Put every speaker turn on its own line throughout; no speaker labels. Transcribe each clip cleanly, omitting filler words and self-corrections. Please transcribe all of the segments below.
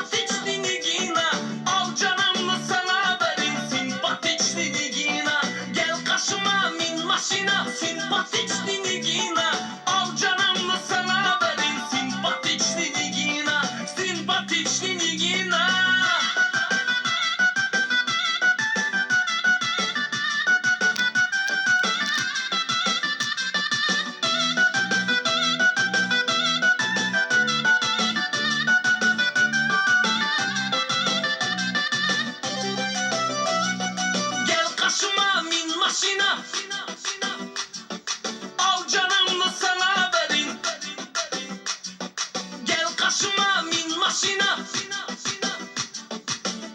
simpatikli Nigina. Al canımı sana verin simpatikli Nigina. Gel kaşıma min maşina simpatikli Nigina. Al canımı sana verin simpatikli Nigina. Simpatikli Nigina. Gel kaşıma min maşina. Al canımı sana verin. Gel kaşıma min maşina.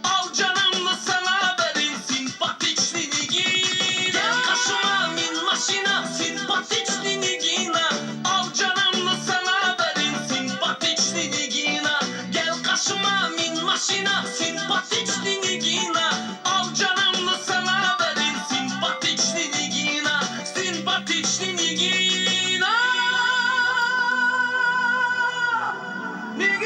Al canımı sana verin simpatikli Nigina. Gel kaşıma min maşina simpatikli Nigina. Al canımı sana verin simpatikli Nigina. Gel kaşıma min maşina simpatikli Nigina. Al canımı sana verin simpatikli Nigina. Simpatikli Nigina. Nigina.